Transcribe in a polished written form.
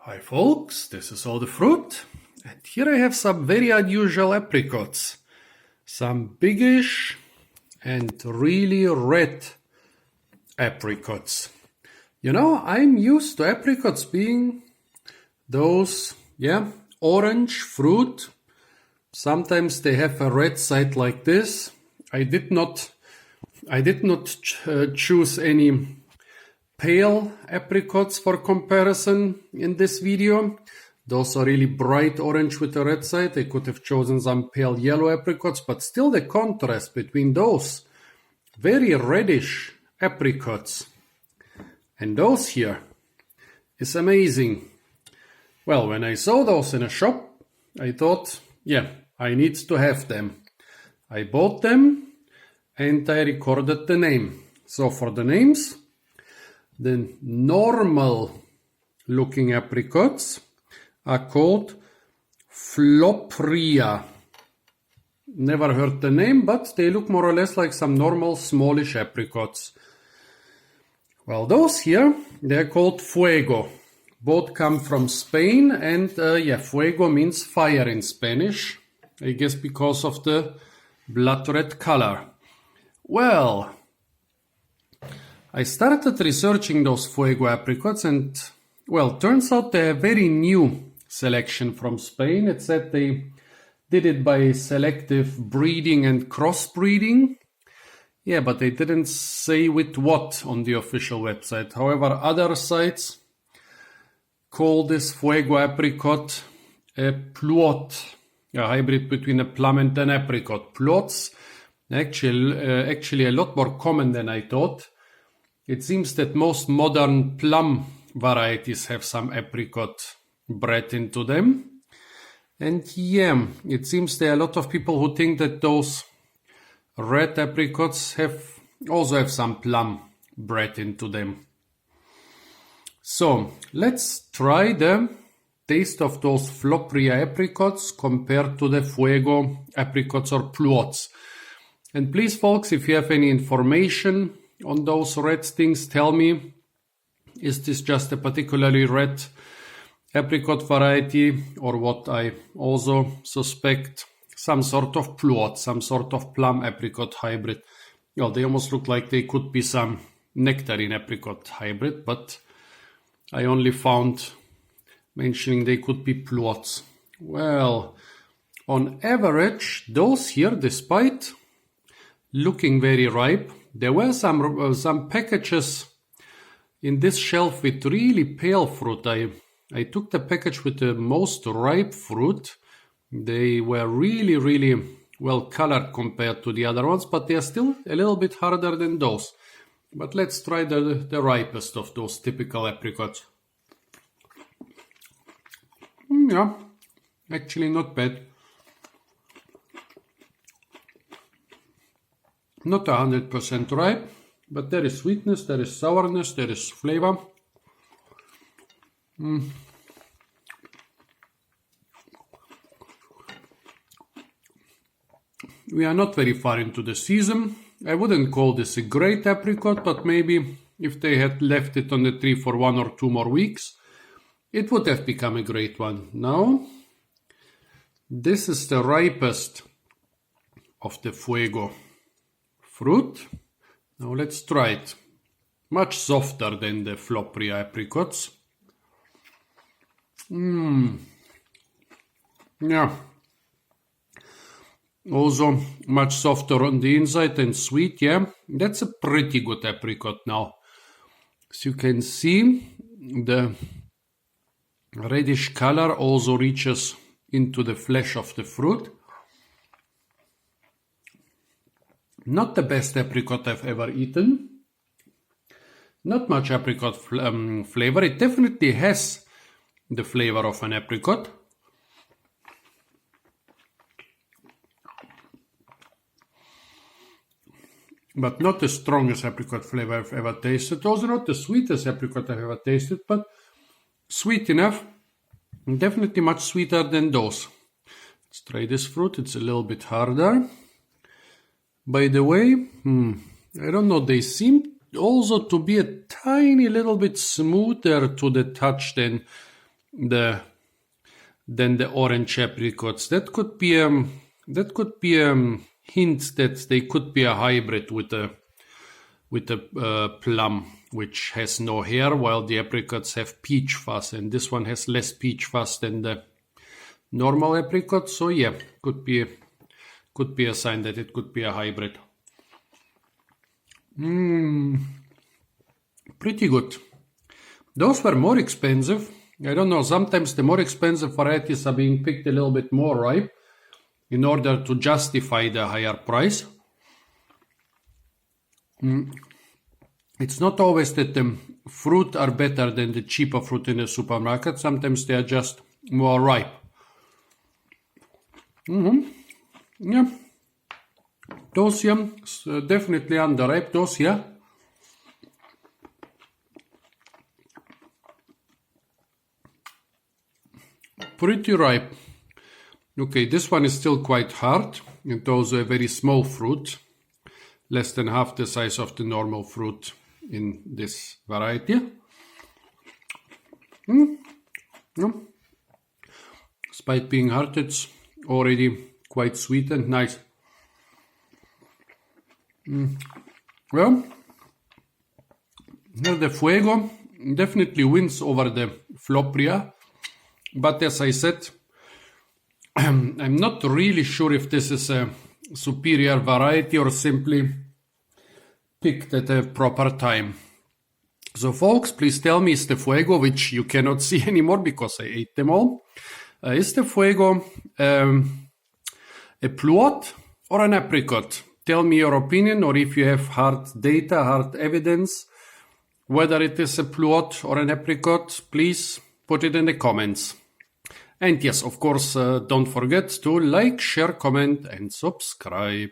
Hi folks, this is all the fruit, and here I have some very unusual apricots. Some biggish and really red apricots. You know, I'm used to apricots being those, orange fruit. Sometimes they have a red side like this. I did not choose any pale apricots for comparison in this video. Those are really bright orange with a red side. I could have chosen some pale yellow apricots, but still the contrast between those very reddish apricots and those here is amazing. Well, when I saw those in a shop, I thought, I need to have them. I bought them and I recorded the name. So for the names, the normal looking apricots are called Flopria. Never heard the name, but they look more or less like some normal smallish apricots. Well, those here, they're called Fuego. Both come from Spain, and Fuego means fire in Spanish. I guess because of the blood red color. Well, I started researching those Fuego apricots and, well, turns out they're a very new selection from Spain. It said they did it by selective breeding and crossbreeding. Yeah, but they didn't say with what on the official website. However, other sites call this Fuego apricot a Plumcot, a hybrid between a plum and an apricot. Pluots, actually a lot more common than I thought. It seems that most modern plum varieties have some apricot bred into them. And it seems there are a lot of people who think that those red apricots also have some plum bred into them. So let's try the taste of those Flopria apricots compared to the Fuego apricots or Pluots. And please, folks, if you have any information on those red things, tell me, is this just a particularly red apricot variety, or what I also suspect, some sort of Pluot, some sort of plum apricot hybrid? Well, they almost look like they could be some nectarine apricot hybrid, but I only found mentioning they could be Pluots. Well, on average, those here, despite looking very ripe, there were some packages in this shelf with really pale fruit. I took the package with the most ripe fruit. They were really, really well colored compared to the other ones, but they are still a little bit harder than those. But let's try the ripest of those typical apricots. Actually not bad. Not 100% ripe, but there is sweetness, there is sourness, there is flavor. We are not very far into the season. I wouldn't call this a great apricot, but maybe if they had left it on the tree for 1 or 2 more weeks, it would have become a great one. Now, this is the ripest of the Fuego fruit. Now let's try it. Much softer than the Flopria apricots. Also much softer on the inside and sweet, That's a pretty good apricot now. As you can see, the reddish color also reaches into the flesh of the fruit. Not the best apricot I've ever eaten. Not much apricot flavor. It definitely has the flavor of an apricot. But not the strongest apricot flavor I've ever tasted. Also not the sweetest apricot I've ever tasted, but sweet enough. Definitely much sweeter than those. Let's try this fruit. It's a little bit harder. By the way, I don't know, they seem also to be a tiny little bit smoother to the touch than than the orange apricots. That could be a hint that they could be a hybrid with the plum, which has no hair, while the apricots have peach fuzz, and this one has less peach fuzz than the normal apricot. So yeah, could be a sign that it could be a hybrid. Pretty good. Those were more expensive. I don't know, sometimes the more expensive varieties are being picked a little bit more ripe in order to justify the higher price. It's not always that the fruit are better than the cheaper fruit in the supermarket. Sometimes they are just more ripe. Yeah. Those here, definitely underripe. Those here. Pretty ripe. Okay, this one is still quite hard. It was a very small fruit, less than half the size of the normal fruit in this variety. Yeah. Despite being hard, it's already quite sweet and nice. Well, here the Fuego definitely wins over the Flopria. But as I said, I'm not really sure if this is a superior variety or simply picked at a proper time. So folks, please tell me, is the Fuego, which you cannot see anymore because I ate them all, is the Fuego a Plumcot or an apricot? Tell me your opinion, or if you have hard data, hard evidence, whether it is a Plumcot or an apricot, please put it in the comments. And yes, of course, don't forget to like, share, comment, and subscribe.